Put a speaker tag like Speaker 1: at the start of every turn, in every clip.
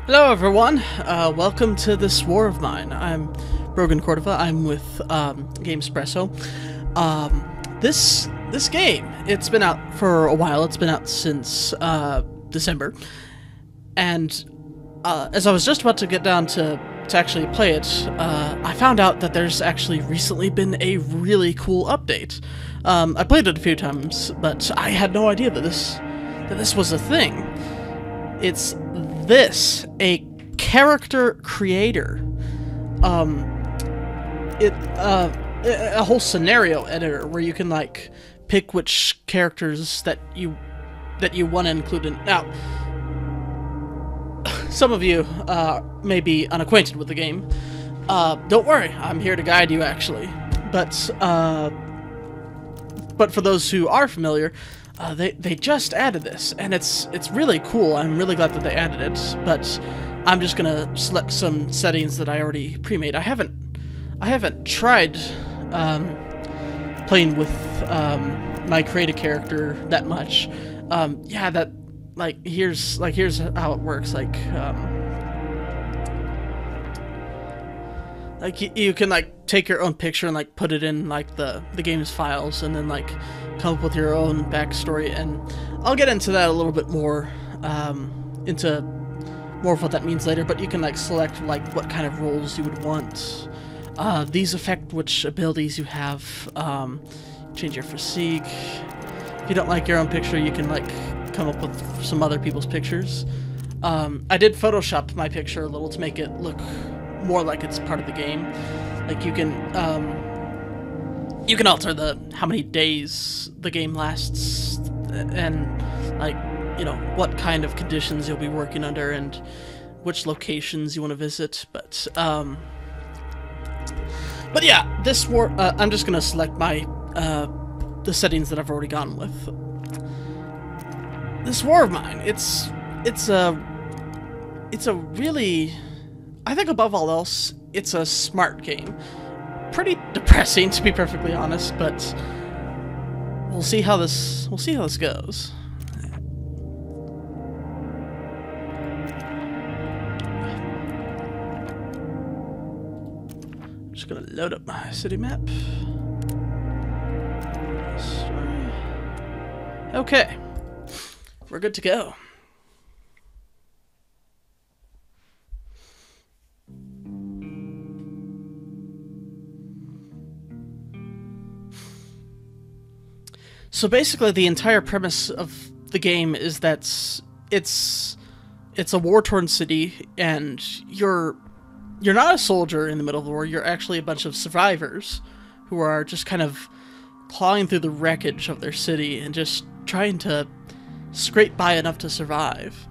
Speaker 1: Hello everyone, welcome to this war of mine. I'm Brogan Cordova, I'm with Gamespresso. This game, it's been out for a while, it's been out since December. And as I was just about to get down to actually play it, I found out that there's actually recently been a really cool update. I played it a few times, but I had no idea that this was a thing. It's a character creator. A whole scenario editor where you can like pick which characters that you want to include in. Now, some of you may be unacquainted with the game. Don't worry, I'm here to guide you actually. But for those who are familiar, they just added this, and it's really cool. I'm really glad that they added it, but I'm just gonna select some settings that I already pre-made. I haven't tried playing with my create a character that much. Yeah, that here's how it works. You can like take your own picture and like put it in like the game's files, and then like come up with your own backstory, and I'll get into that a little bit more, into more of what that means later. But you can like select like what kind of roles you would want. These affect which abilities you have. Change your physique. If you don't like your own picture, you can like come up with some other people's pictures. I did Photoshop my picture a little to make it look more like it's part of the game. Like you can alter how many days the game lasts, and like, you know, what kind of conditions you'll be working under and which locations you want to visit. But yeah, this war, I'm just gonna select my the settings that I've already gone with. This war of mine, it's a really, I think above all else, it's a smart game. Pretty depressing, to be perfectly honest, but we'll see how this goes. I'm just gonna load up my city map. Okay, we're good to go. So basically, the entire premise of the game is that it's a war-torn city, and you're not a soldier in the middle of the war. You're actually a bunch of survivors who are just kind of clawing through the wreckage of their city and just trying to scrape by enough to survive.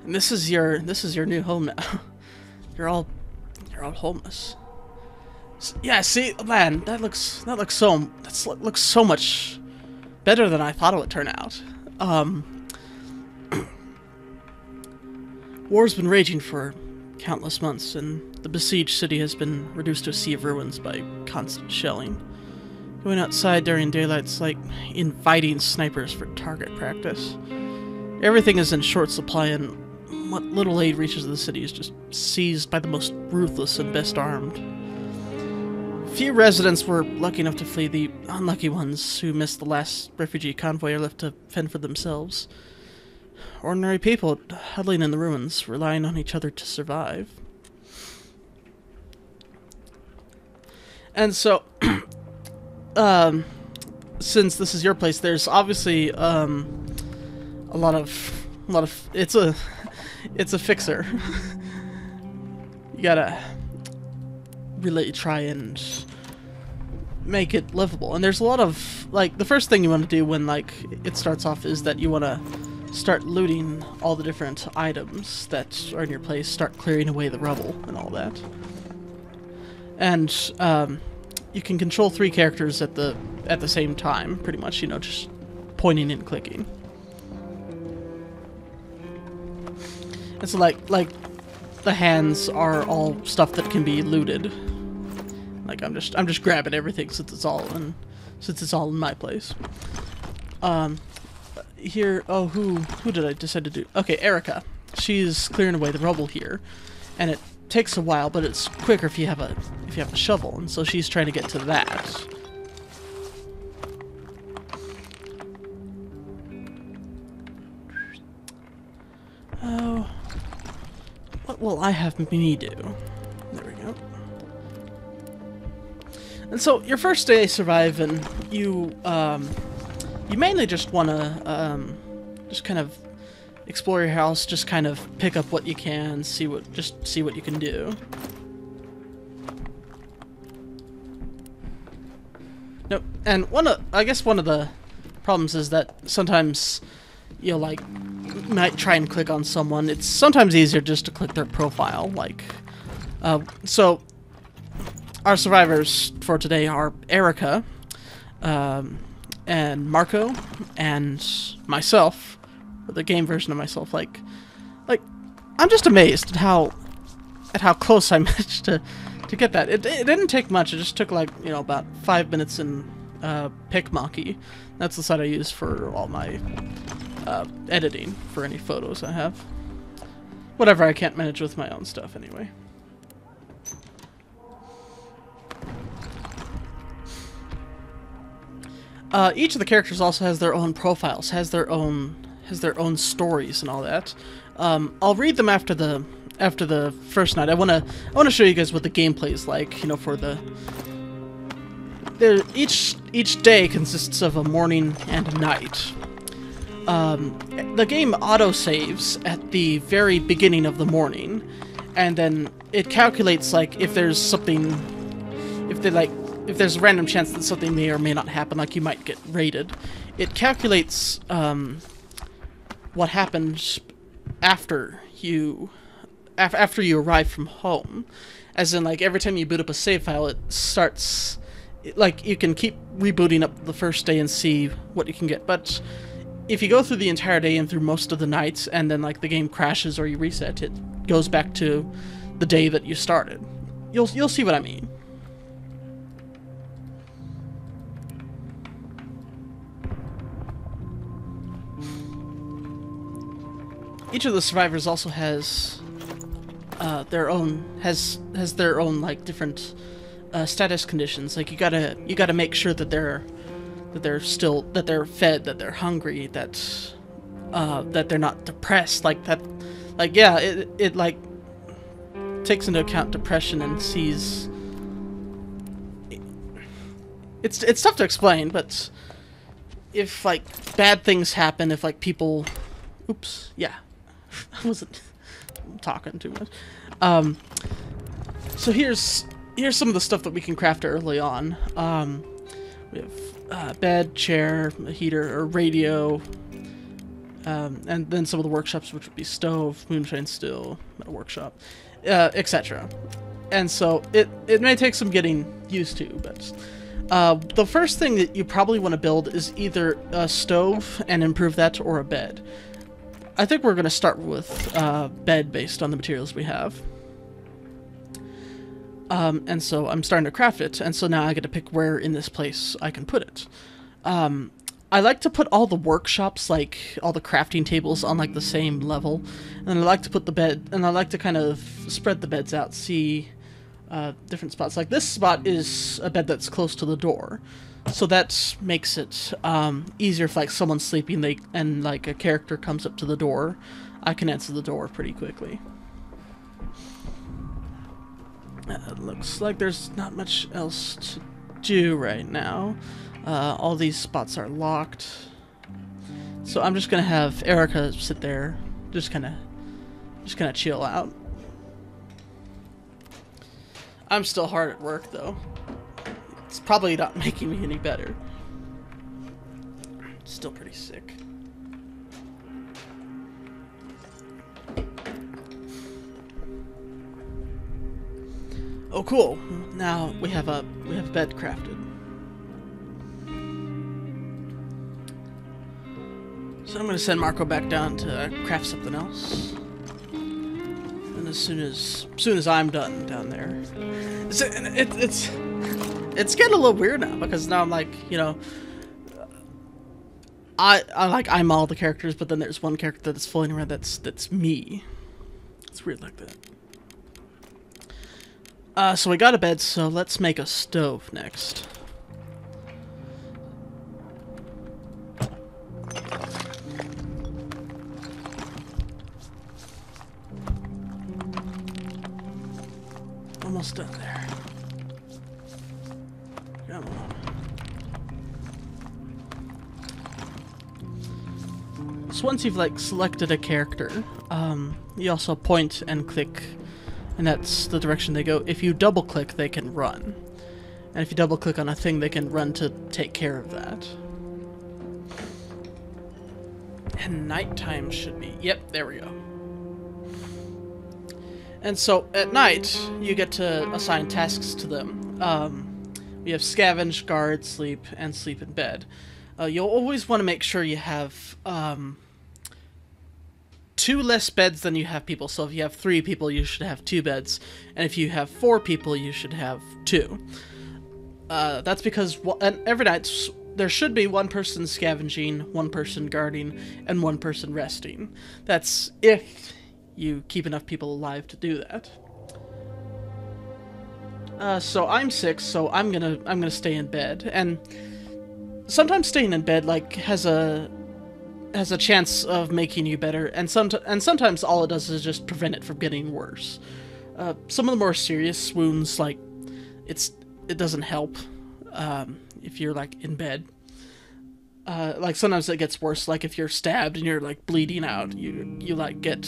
Speaker 1: And this is your new home now. You're all homeless. Yeah, see, man, that looks so much better than I thought it would turn out. War's been raging for countless months, and the besieged city has been reduced to a sea of ruins by constant shelling. Going outside during daylight's like inviting snipers for target practice. Everything is in short supply, and what little aid reaches the city is just seized by the most ruthless and best armed. Few residents were lucky enough to flee. The unlucky ones who missed the last refugee convoy are left to fend for themselves. Ordinary people huddling in the ruins, relying on each other to survive. And so, since this is your place, there's obviously a lot of it's a fixer. You gotta really try and make it livable. And there's a lot of, like, the first thing you want to do when, like, it starts off is that you want to start looting all the different items that are in your place, start clearing away the rubble and all that. And, you can control 3 characters at the same time, pretty much, you know, just pointing and clicking. And so, like, the hands are all stuff that can be looted. Like, I'm just grabbing everything since it's all in my place. Here, oh, who did I decide to do? Okay, Erica. She's clearing away the rubble here, and it takes a while, but it's quicker if you have a shovel, and so she's trying to get to that. Oh, what will I have me do? There we go. And so your first day surviving, you mainly just want to just kind of explore your house, just kind of pick up what you can, see what you can do. Nope. And I guess one of the problems is that sometimes you'll like might try and click on someone. It's sometimes easier just to click their profile, like so our survivors for today are Erica, and Marco, and myself, the game version of myself. Like, I'm just amazed at how close I managed to get that. It didn't take much. It just took like, you know, about 5 minutes in PicMonkey. That's the site I use for all my editing for any photos I have. Whatever I can't manage with my own stuff anyway. Each of the characters also has their own profiles, has their own stories and all that. I'll read them after the first night. I wanna show you guys what the gameplay is like. You know, for each day consists of a morning and a night. The game auto-saves at the very beginning of the morning, and then it calculates like if there's a random chance that something may or may not happen, like you might get raided. It calculates what happens after you arrive from home, as in like every time you boot up a save file, it starts like you can keep rebooting up the first day and see what you can get. But if you go through the entire day and through most of the nights, and then like the game crashes or you reset, it goes back to the day that you started. You'll see what I mean. Each of the survivors also has their own like different status conditions. Like you gotta make sure that they're fed, that they're hungry, that they're not depressed. Like that, like yeah, it like takes into account depression and sees. It's tough to explain, but if like bad things happen, if like people, oops, yeah. I wasn't talking too much. So here's some of the stuff that we can craft early on. We have bed, chair, a heater, or radio, and then some of the workshops, which would be stove, moonshine still, metal workshop, etc. And so it may take some getting used to, but the first thing that you probably want to build is either a stove and improve that, or a bed. I think we're going to start with bed based on the materials we have. And so I'm starting to craft it, and so now I get to pick where in this place I can put it. I like to put all the workshops, like all the crafting tables, on like the same level, and I like to put the bed, and I like to kind of spread the beds out, see different spots. Like this spot is a bed that's close to the door. So that makes it easier if like someone's sleeping and like a character comes up to the door. I can answer the door pretty quickly. Looks like there's not much else to do right now. All these spots are locked. So I'm just gonna have Erica sit there, just kind of chill out. I'm still hard at work though. It's probably not making me any better. Still pretty sick. Oh, cool. Now we have a bed crafted. So I'm gonna send Marco back down to craft something else. And as soon as I'm done down there, it's getting a little weird now, because now I'm like, you know, I like I'm all the characters, but then there's one character that's floating around that's me. It's weird like that. So we got a bed, so let's make a stove next. Almost done there. Come on. So once you've like selected a character, you also point and click, and that's the direction they go. If you double click, they can run. And if you double click on a thing, they can run to take care of that. And nighttime should be, yep, there we go. And so at night, you get to assign tasks to them. We have scavenge, guard, sleep, and sleep in bed. You'll always want to make sure you have 2 less beds than you have people. So if you have 3 people, you should have 2 beds. And if you have 4 people, you should have 2. That's because every night there should be 1 person scavenging, 1 person guarding, and 1 person resting. That's if you keep enough people alive to do that. So I'm 6, so I'm gonna stay in bed, and sometimes staying in bed like has a chance of making you better, and sometimes all it does is just prevent it from getting worse. Some of the more serious wounds, like it doesn't help if you're like in bed. Like sometimes it gets worse. Like if you're stabbed and you're like bleeding out, you like get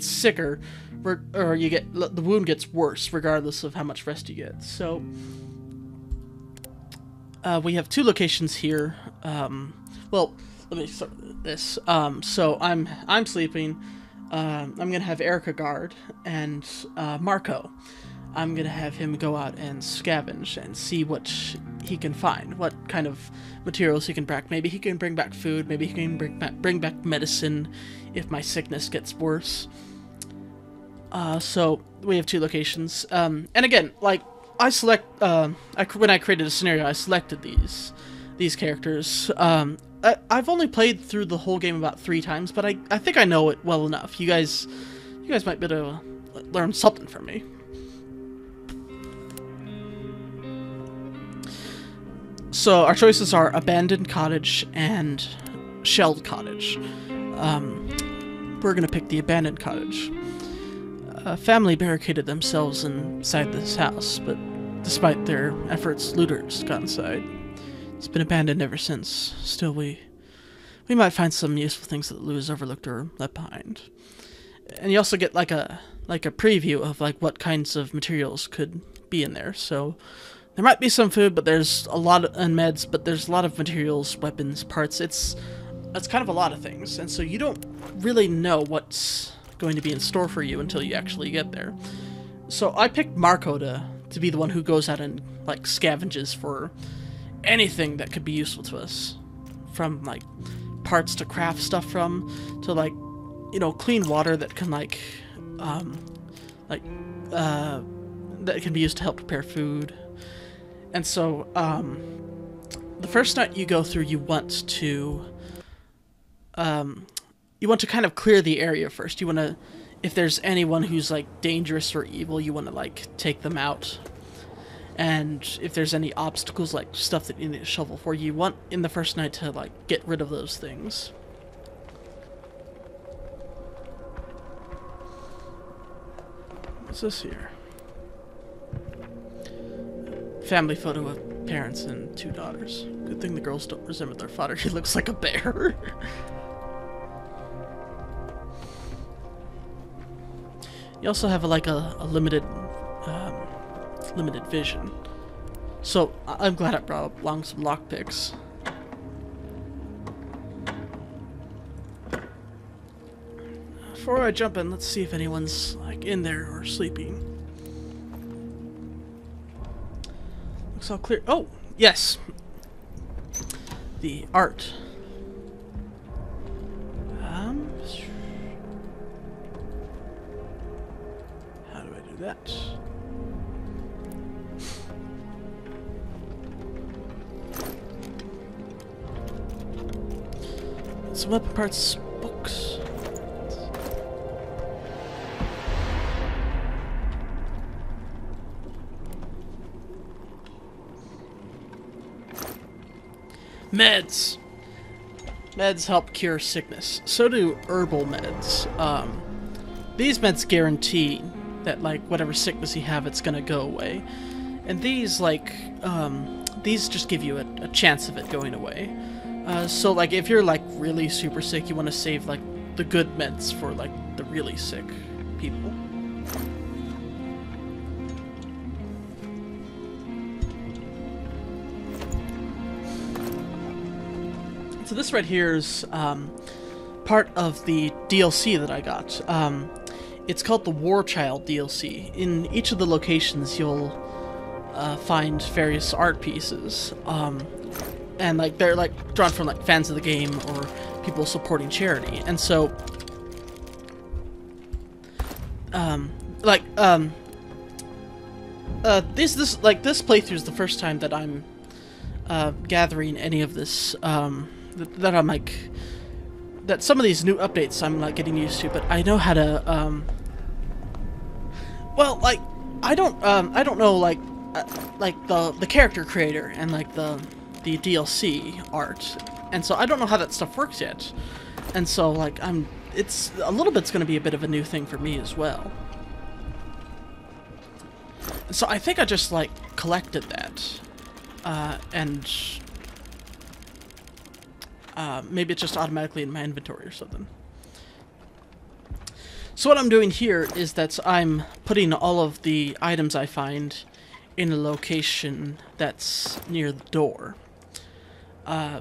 Speaker 1: sicker, or the wound gets worse regardless of how much rest you get. So we have 2 locations here. Well, let me start with this. So I'm sleeping. I'm gonna have Erica guard, and Marco, I'm gonna have him go out and scavenge and see what he can find, what kind of materials he can bring. Maybe he can bring back food, maybe he can bring back medicine if my sickness gets worse. So we have 2 locations. And again, like I select when I created a scenario, I selected these characters. I've only played through the whole game about 3 times, but I think I know it well enough. You guys might be able to learn something from me. So our choices are abandoned cottage and shelled cottage. We're gonna pick the abandoned cottage. A family barricaded themselves inside this house, but despite their efforts, looters got inside. It's been abandoned ever since. Still, we might find some useful things that the looters overlooked or left behind. And you also get like a preview of like what kinds of materials could be in there. So there might be some food, but there's a lot of meds, but there's a lot of materials, weapons, parts. It's kind of a lot of things, and so you don't really know what's going to be in store for you until you actually get there. So I picked Marco to be the one who goes out and like scavenges for anything that could be useful to us, from like parts to craft stuff from, to like, you know, clean water that can that can be used to help prepare food. And so the first night you go through, you want to kind of clear the area first. You want to, if there's anyone who's like dangerous or evil, you want to like take them out. And if there's any obstacles, like stuff that you need to shovel for, you want in the first night to like get rid of those things. What's this here? Family photo of parents and 2 daughters. Good thing the girls don't resemble their father. He looks like a bear. You also have a limited vision. So I'm glad I brought along some lockpicks. Before I jump in, let's see if anyone's like in there or sleeping. Looks all clear. Oh, yes. The art. How do I do that? some weapon parts, books. Meds! Meds help cure sickness. So do herbal meds. These meds guarantee that, like, whatever sickness you have, it's gonna go away. And these, like, these just give you a chance of it going away. So, like, if you're, like, really super sick, you want to save, like, the good meds for, like, the really sick people. So this right here is part of the DLC that I got. It's called the War Child DLC. In each of the locations, you'll find various art pieces, and like they're like drawn from like fans of the game or people supporting charity. And so, this playthrough is the first time that I'm gathering any of this. That I'm like, that some of these new updates I'm like getting used to, but I know how to, well, like, I don't know, like the character creator and like the DLC art, and so I don't know how that stuff works yet, and so like it's a little bit's gonna be a bit of a new thing for me as well. So I think I just like collected that, and maybe it's just automatically in my inventory or something. So what I'm doing here is that I'm putting all of the items I find in a location that's near the door.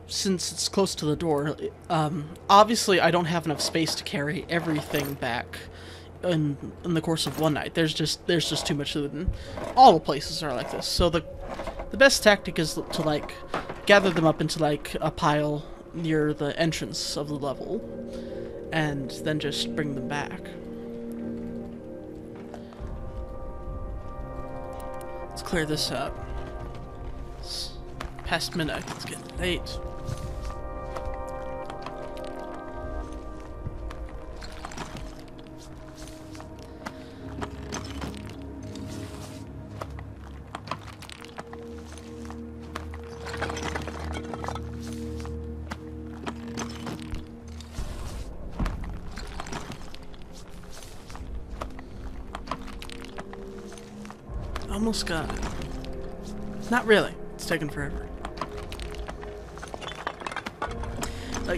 Speaker 1: Since it's close to the door, obviously I don't have enough space to carry everything back in the course of one night. There's just too much loot, and all the places are like this. So the best tactic is to like gather them up into like a pile near the entrance of the level, and then just bring them back. Let's clear this up. It's past midnight. It's getting late. Almost got it. Not really. It's taking forever.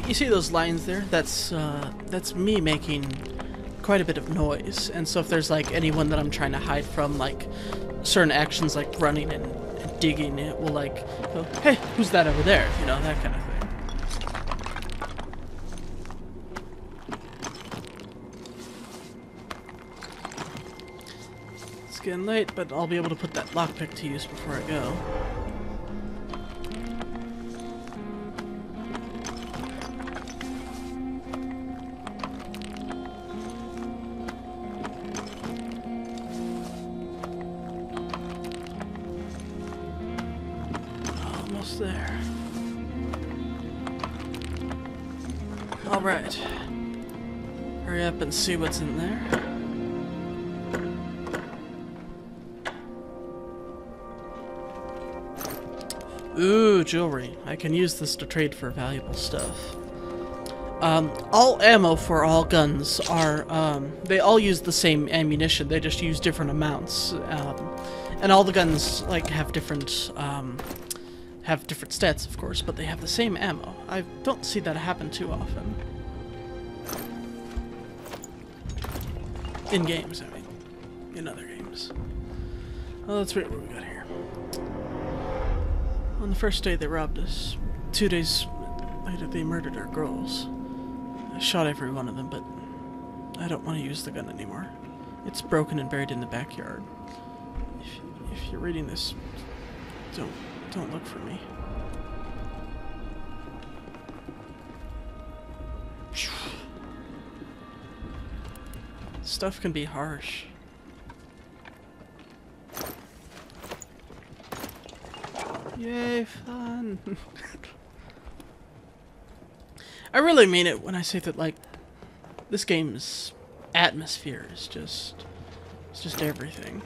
Speaker 1: You see those lines there? That's me making quite a bit of noise. And so if there's like anyone that I'm trying to hide from, like certain actions like running and digging, it will like go, hey, who's that over there? You know, that kind of thing. Getting late, but I'll be able to put that lockpick to use before I go. Almost there. Alright. Hurry up and see what's in there. Ooh, jewelry. I can use this to trade for valuable stuff. All ammo for all guns are, they all use the same ammunition, they just use different amounts. And all the guns, like, have different stats, of course, but they have the same ammo. I don't see that happen too often. In games, I mean. In other games. Well, let's read what we got here. On the first day they robbed us. 2 days later they murdered our girls. I shot every one of them, but I don't want to use the gun anymore. It's broken and buried in the backyard. If you're reading this, don't look for me. Stuff can be harsh. Yay, fun! I really mean it when I say that, like, this game's atmosphere is just... It's just everything.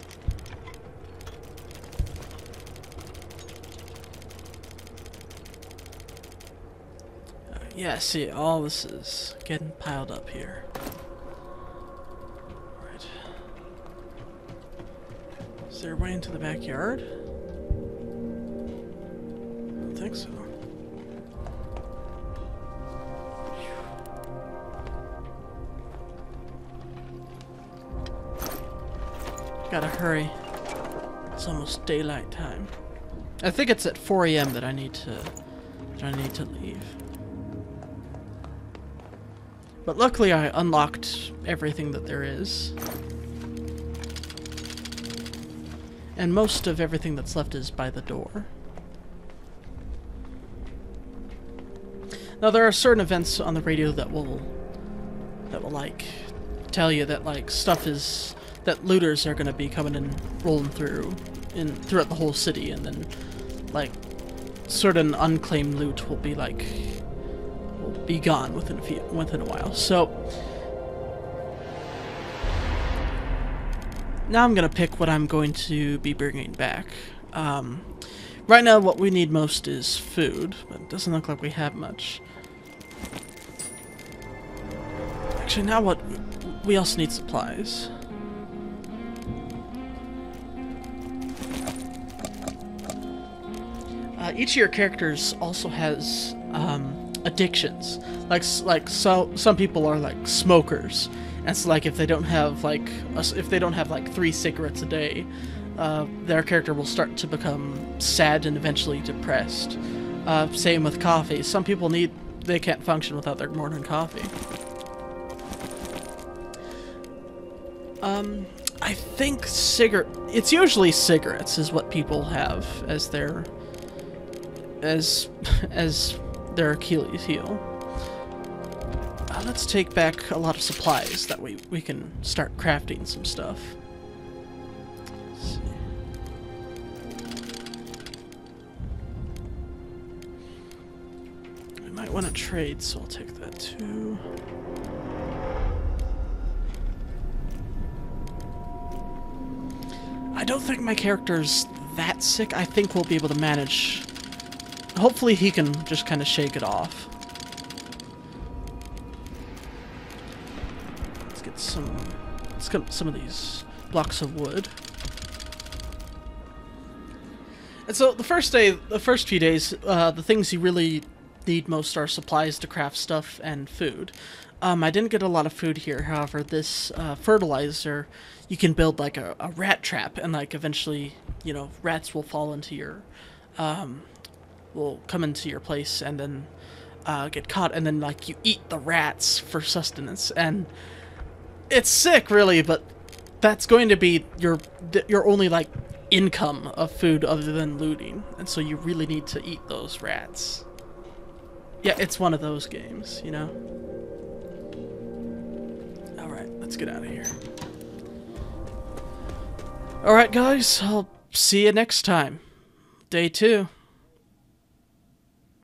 Speaker 1: Yeah, see, all this is getting piled up here. Right. Is there a way into the backyard? I don't think so. Gotta hurry. It's almost daylight time. I think it's at 4 AM that I need to leave. But luckily I unlocked everything that there is. And most of everything that's left is by the door. Now there are certain events on the radio that will like tell you that like that looters are gonna be coming and rolling throughout the whole city, and then like certain unclaimed loot will be gone within a while. So now I'm gonna pick what I'm going to be bringing back. Right now what we need most is food, but it doesn't look like we have much. Actually, now what we also need supplies. Each of your characters also has addictions. Like some people are like smokers, and so like if they don't have like 3 cigarettes a day, their character will start to become sad and eventually depressed. Same with coffee. Some people they can't function without their morning coffee. I think it's usually cigarettes is what people have as their Achilles heel. Let's take back a lot of supplies, that way we can start crafting some stuff. Let's see. I might want to trade, so I'll take that too. I don't think my character's that sick. I think we'll be able to manage. Hopefully he can just kind of shake it off. Let's get some of these blocks of wood. And so the first few days, the things you really need most are supplies to craft stuff and food. I didn't get a lot of food here, however, this fertilizer, you can build like a rat trap, and like eventually, you know, rats will fall into your, will come into your place and then get caught, and then like you eat the rats for sustenance, and it's sick really, but that's going to be your only like income of food other than looting, and so you really need to eat those rats. Yeah, it's one of those games, you know? Alright, let's get out of here. Alright guys, I'll see you next time. Day 2.